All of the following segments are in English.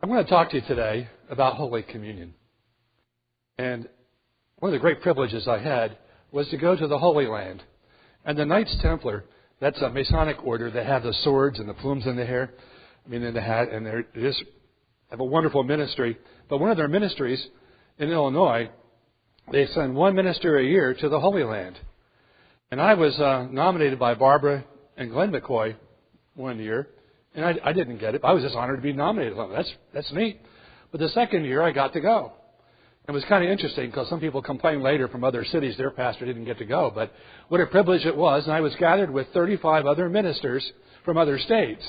I'm going to talk to you today about Holy Communion. And one of the great privileges I had was to go to the Holy Land. And the Knights Templar, that's a Masonic order. They have the swords and the plumes in the hair, in the hat, and they just have a wonderful ministry. But one of their ministries in Illinois, they send one minister a year to the Holy Land. And I was nominated by Barbara and Glenn McCoy one year. And I didn't get it. I was just honored to be nominated. That's neat. But the second year, I got to go. It was kind of interesting because some people complained later from other cities their pastor didn't get to go. But what a privilege it was. And I was gathered with 35 other ministers from other states.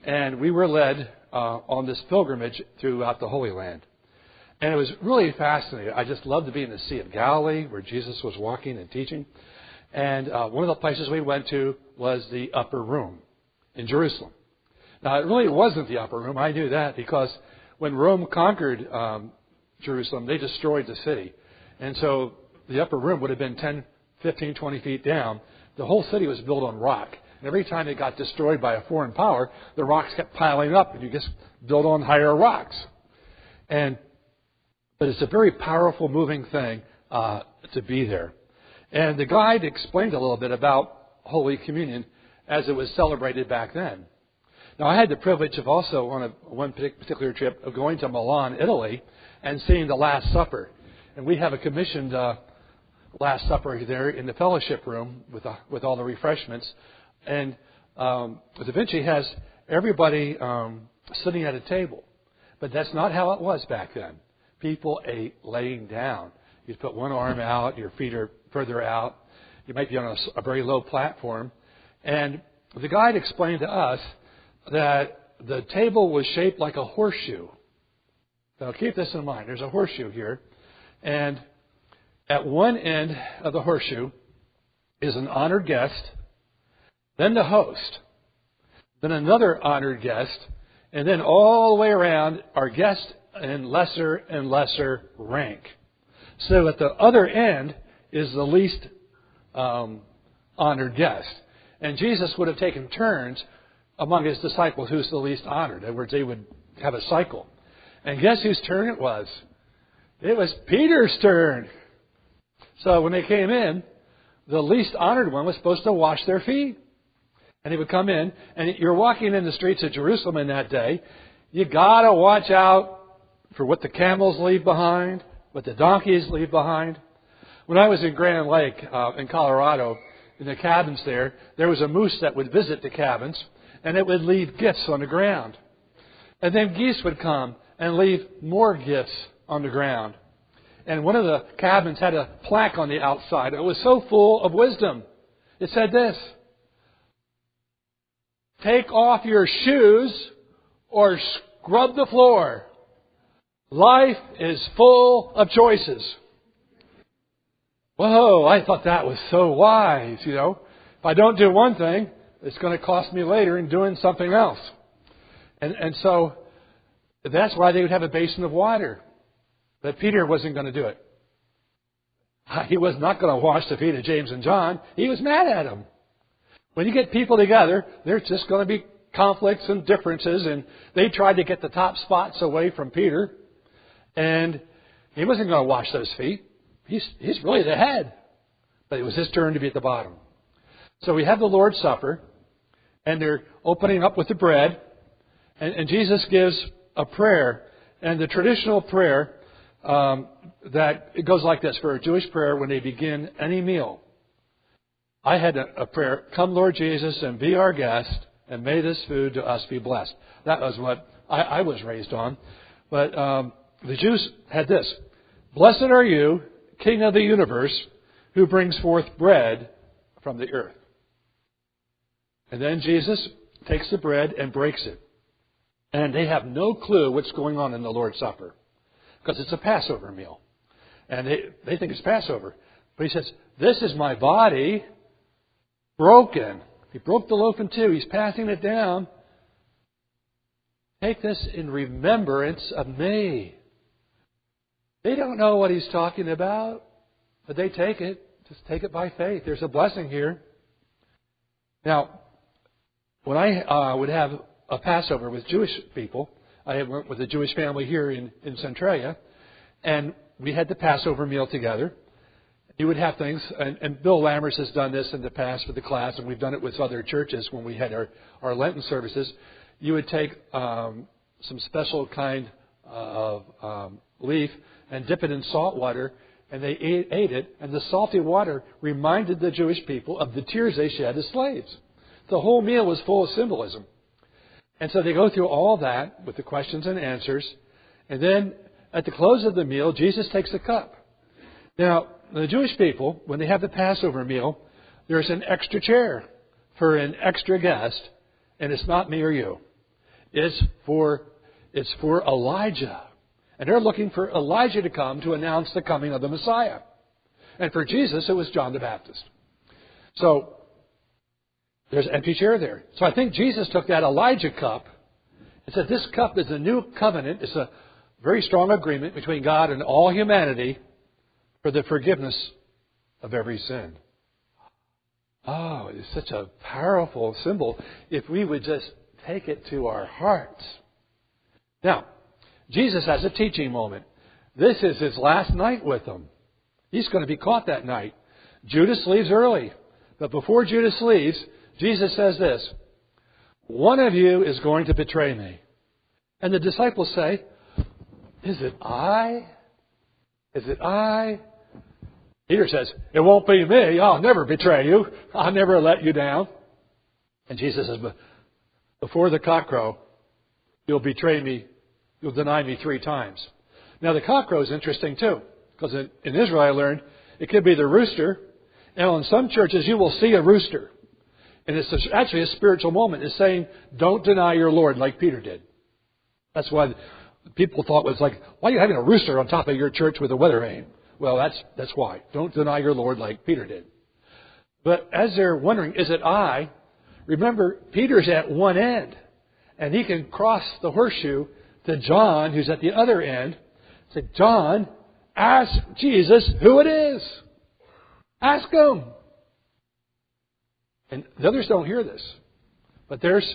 And we were led on this pilgrimage throughout the Holy Land. And it was really fascinating. I just loved to be in the Sea of Galilee where Jesus was walking and teaching. And one of the places we went to was the upper room in Jerusalem. Now, it really wasn't the upper room. I knew that because when Rome conquered Jerusalem, they destroyed the city. And so the upper room would have been 10, 15, 20 feet down. The whole city was built on rock. And every time it got destroyed by a foreign power, the rocks kept piling up, and you just build on higher rocks. But it's a very powerful, moving thing to be there. And the guide explained a little bit about Holy Communion as it was celebrated back then. Now, I had the privilege of also on one particular trip of going to Milan, Italy, and seeing the Last Supper. And we have a commissioned Last Supper there in the fellowship room with all the refreshments. And Da Vinci has everybody sitting at a table. But that's not how it was back then. People ate laying down. You put one arm out, your feet are further out. You might be on a very low platform. And the guide explained to us that the table was shaped like a horseshoe. Now keep this in mind. There's a horseshoe here. And at one end of the horseshoe is an honored guest, then the host, then another honored guest, and then all the way around are guests in lesser and lesser rank. So at the other end is the least honored guest. And Jesus would have taken turns among his disciples who's the least honored. In other words, they would have a cycle. And guess whose turn it was? It was Peter's turn. So when they came in, the least honored one was supposed to wash their feet. And he would come in, and you're walking in the streets of Jerusalem in that day. You got to watch out for what the camels leave behind, what the donkeys leave behind. When I was in Grand Lake in Colorado, in the cabins there was a moose that would visit the cabins, and it would leave gifts on the ground. And then geese would come and leave more gifts on the ground. And one of the cabins had a plaque on the outside. It was so full of wisdom. It said this: "Take off your shoes or scrub the floor. Life is full of choices." Whoa, I thought that was so wise, If I don't do one thing, it's going to cost me later in doing something else. And so that's why they would have a basin of water. But Peter wasn't going to do it. He was not going to wash the feet of James and John. He was mad at them. When you get people together, there's just going to be conflicts and differences. And they tried to get the top spots away from Peter. And he wasn't going to wash those feet. He's really the head. But it was his turn to be at the bottom. So we have the Lord's Supper. And they're opening up with the bread. And Jesus gives a prayer. And the traditional prayer, that it goes like this. For a Jewish prayer, when they begin any meal, I had a prayer: "Come, Lord Jesus, and be our guest, and may this food to us be blessed." That was what I was raised on. But the Jews had this: "Blessed are you, King of the universe, who brings forth bread from the earth." And then Jesus takes the bread and breaks it. And they have no clue what's going on in the Lord's Supper, because it's a Passover meal. And they think it's Passover. But he says, "This is my body broken." He broke the loaf in two. He's passing it down. "Take this in remembrance of me." They don't know what he's talking about, but they take it. Just take it by faith. There's a blessing here. Now, when I would have a Passover with Jewish people, I went with a Jewish family here in Centralia, and we had the Passover meal together. You would have things, and Bill Lammers has done this in the past with the class, and we've done it with other churches when we had our Lenten services. You would take some special kind of leaf and dip it in salt water, and they ate it, and the salty water reminded the Jewish people of the tears they shed as slaves. The whole meal was full of symbolism. And so they go through all that with the questions and answers, and then at the close of the meal, Jesus takes a cup. Now, the Jewish people, when they have the Passover meal, there's an extra chair for an extra guest, and it's not me or you. It's for Elijah. And they're looking for Elijah to come to announce the coming of the Messiah. And for Jesus, it was John the Baptist. So there's an empty chair there. So I think Jesus took that Elijah cup and said, this cup is a new covenant. It's a very strong agreement between God and all humanity for the forgiveness of every sin. Oh, it's such a powerful symbol if we would just take it to our hearts. Now, Jesus has a teaching moment. This is his last night with them. He's going to be caught that night. Judas leaves early. But before Judas leaves, Jesus says this, one of you is going to betray me. And the disciples say, is it I? Is it I? Peter says, it won't be me. I'll never betray you. I'll never let you down. And Jesus says, before the cock crow, you'll betray me. You'll deny me 3 times. Now, the cock crow is interesting, too. Because in Israel, I learned, it could be the rooster. And in some churches, you will see a rooster. And it's actually a spiritual moment. It's saying, don't deny your Lord like Peter did. That's why people thought it was like, why are you having a rooster on top of your church with a weather vane? Well, that's why. Don't deny your Lord like Peter did. But as they're wondering, is it I? Remember, Peter's at one end. And he can cross the horseshoe to John, who's at the other end. Say, John, ask Jesus who it is. Ask him. And the others don't hear this. But there's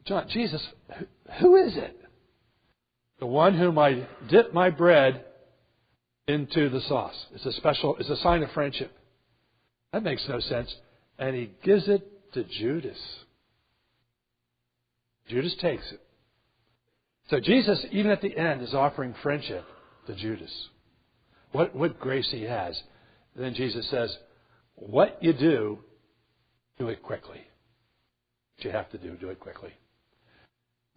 John. Jesus, who is it? The one whom I dip my bread into the sauce. It's a sign of friendship. That makes no sense. And he gives it to Judas. Judas takes it. So Jesus, even at the end, is offering friendship to Judas. What grace he has. And then Jesus says, what you do it quickly. What you have to do it quickly.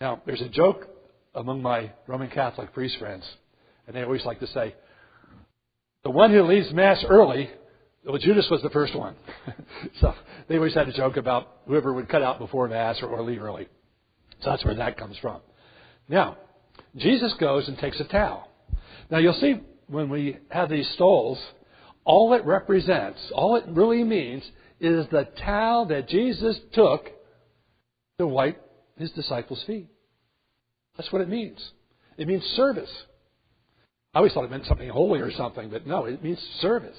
Now, there's a joke among my Roman Catholic priest friends, and they always like to say, the one who leaves Mass early, well, Judas was the first one. So they always had a joke about whoever would cut out before Mass or leave early. So that's where that comes from. Now, Jesus goes and takes a towel. Now, you'll see when we have these stoles, all it represents, all it really means, is the towel that Jesus took to wipe his disciples' feet. That's what it means. It means service. I always thought it meant something holy or something, but no, it means service.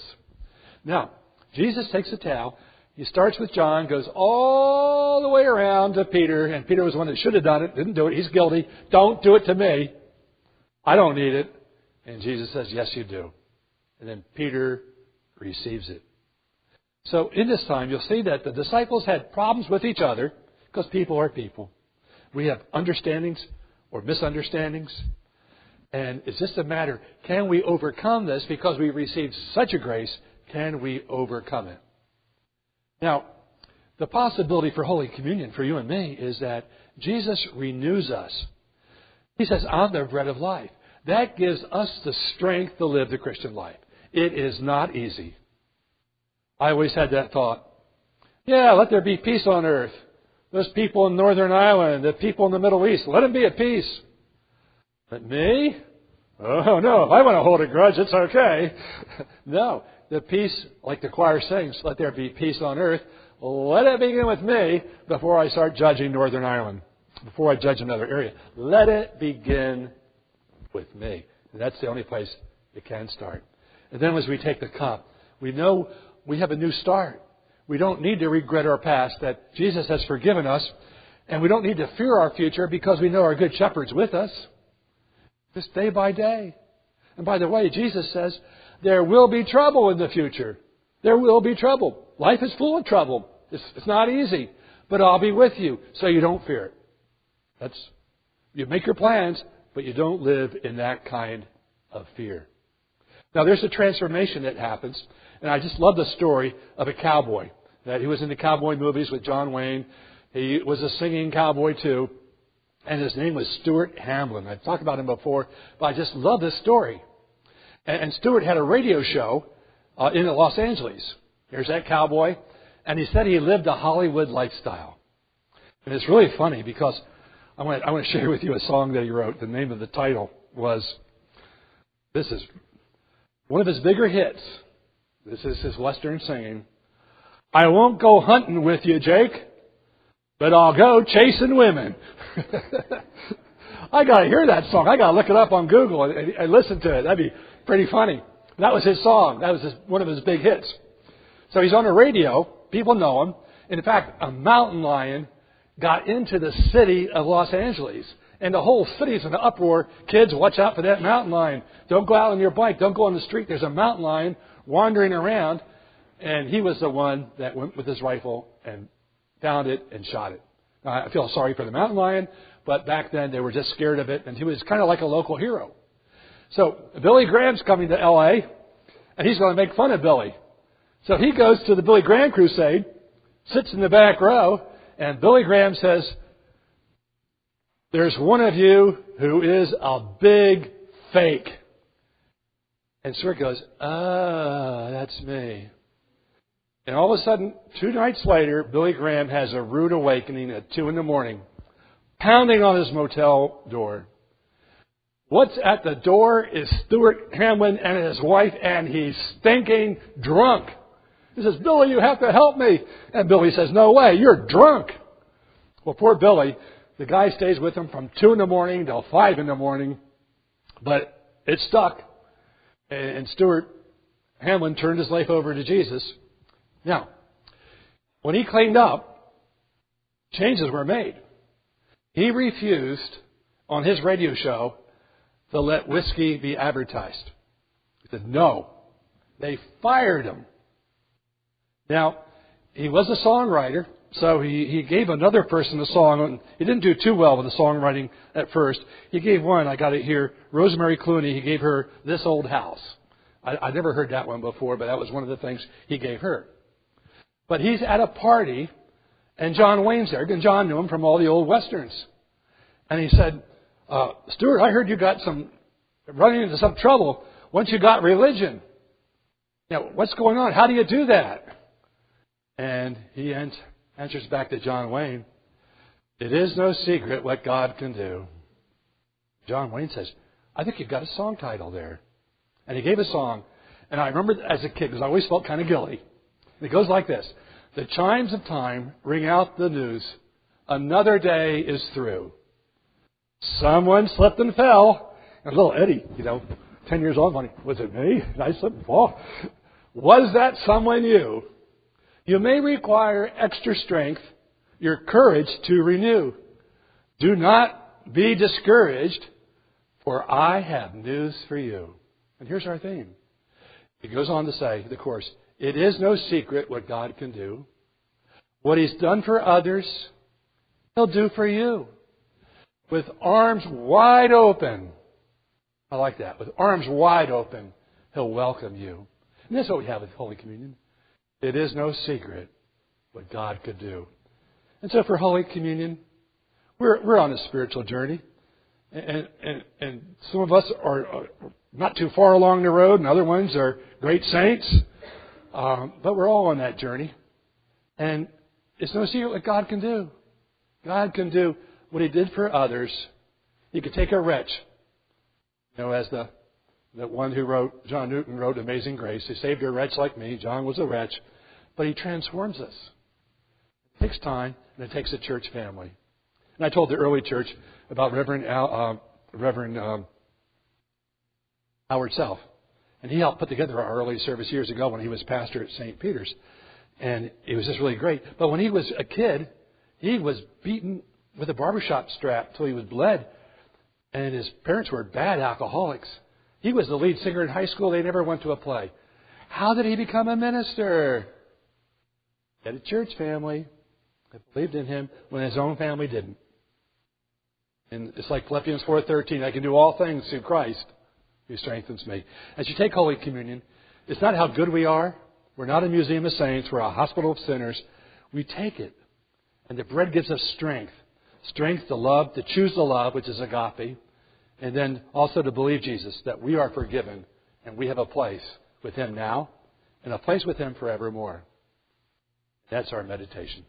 Now, Jesus takes a towel. He starts with John, goes all the way around to Peter, and Peter was the one that should have done it, didn't do it. He's guilty. Don't do it to me. I don't need it. And Jesus says, yes, you do. And then Peter receives it. So in this time, you'll see that the disciples had problems with each other, because people are people. We have understandings or misunderstandings. And it's just a matter, can we overcome this? Because we received such a grace, can we overcome it? Now, the possibility for Holy Communion for you and me is that Jesus renews us. He says, I'm the bread of life. That gives us the strength to live the Christian life. It is not easy. I always had that thought. Yeah, let there be peace on earth. Those people in Northern Ireland, the people in the Middle East, let them be at peace. But me? Oh, no, if I want to hold a grudge, it's okay. No, the peace, like the choir sings, let there be peace on earth. Let it begin with me before I start judging Northern Ireland, before I judge another area. Let it begin with me. And that's the only place it can start. And then as we take the cup, we know we have a new start. We don't need to regret our past, that Jesus has forgiven us. And we don't need to fear our future because we know our good shepherd's with us. Just day by day. And by the way, Jesus says there will be trouble in the future. There will be trouble. Life is full of trouble. It's not easy. But I'll be with you, so you don't fear it. You make your plans, but you don't live in that kind of fear. Now, there's a transformation that happens. And I just love the story of a cowboy. That he was in the cowboy movies with John Wayne. He was a singing cowboy too. And his name was Stuart Hamblin. I've talked about him before, but I just love this story. And Stuart had a radio show in Los Angeles. Here's that cowboy. And he said he lived a Hollywood lifestyle. And it's really funny because I want to share with you a song that he wrote. The name of the title was, this is one of his bigger hits. This is his Western singing. I won't go hunting with you, Jake, but I'll go chasing women. I got to hear that song. I got to look it up on Google and listen to it. That'd be pretty funny. That was his song. That was one of his big hits. So he's on the radio. People know him. In fact, a mountain lion got into the city of Los Angeles. And the whole city's in an uproar. Kids, watch out for that mountain lion. Don't go out on your bike. Don't go on the street. There's a mountain lion wandering around. And he was the one that went with his rifle and found it and shot it. Now, I feel sorry for the mountain lion, but back then they were just scared of it. And he was kind of like a local hero. So Billy Graham's coming to L.A., and he's going to make fun of Billy. So he goes to the Billy Graham crusade, sits in the back row, and Billy Graham says, there's one of you who is a big fake. And Stuart goes, that's me. And all of a sudden, 2 nights later, Billy Graham has a rude awakening at 2 a.m, pounding on his motel door. What's at the door is Stuart Hamblin and his wife, and he's stinking drunk. He says, Billy, you have to help me. And Billy says, no way, you're drunk. Well, poor Billy, the guy stays with him from 2 a.m. till 5 a.m, but it stuck. And Stuart Hamblin turned his life over to Jesus. Now, when he cleaned up, changes were made. He refused on his radio show to let whiskey be advertised. He said, no. They fired him. Now, he was a songwriter, so he gave another person a song. He didn't do too well with the songwriting at first. He gave one, I got it here, Rosemary Clooney. He gave her This Old House. I never heard that one before, but that was one of the things he gave her. But he's at a party, and John Wayne's there. And John knew him from all the old westerns. And he said, Stuart, I heard you got running into some trouble once you got religion. Now, what's going on? How do you do that? And he answers back to John Wayne, it is no secret what God can do. John Wayne says, I think you've got a song title there. And he gave a song. And I remember as a kid, because I always felt kind of guilty. It goes like this. The chimes of time ring out the news. Another day is through. Someone slipped and fell. And little Eddie, 10 years old, funny, was it me? Did I slip and fall? Was that someone you? You may require extra strength, your courage to renew. Do not be discouraged, for I have news for you. And here's our theme. He goes on to say, the chorus, it is no secret what God can do. What He's done for others, He'll do for you. With arms wide open. I like that. With arms wide open, He'll welcome you. And that's what we have with Holy Communion. It is no secret what God could do. And so for Holy Communion, we're on a spiritual journey. And some of us are not too far along the road, and other ones are great saints. But we're all on that journey. And it's no secret what God can do. God can do what He did for others. He could take a wretch, as the one who wrote, John Newton wrote Amazing Grace. He saved a wretch like me. John was a wretch. But He transforms us. It takes time, and it takes a church family. And I told the early church about Reverend Howard Self. And he helped put together our early service years ago when he was pastor at St. Peter's. And it was just really great. But when he was a kid, he was beaten with a barbershop strap till he was bled. And his parents were bad alcoholics. He was the lead singer in high school. They never went to a play. How did he become a minister? He had a church family that believed in him when his own family didn't. And it's like Philippians 4:13. I can do all things through Christ who strengthens me. As you take Holy Communion, it's not how good we are. We're not a museum of saints. We're a hospital of sinners. We take it. And the bread gives us strength. Strength to love, to choose to love, which is agape. And then also to believe Jesus, that we are forgiven and we have a place with Him now and a place with Him forevermore. That's our meditation.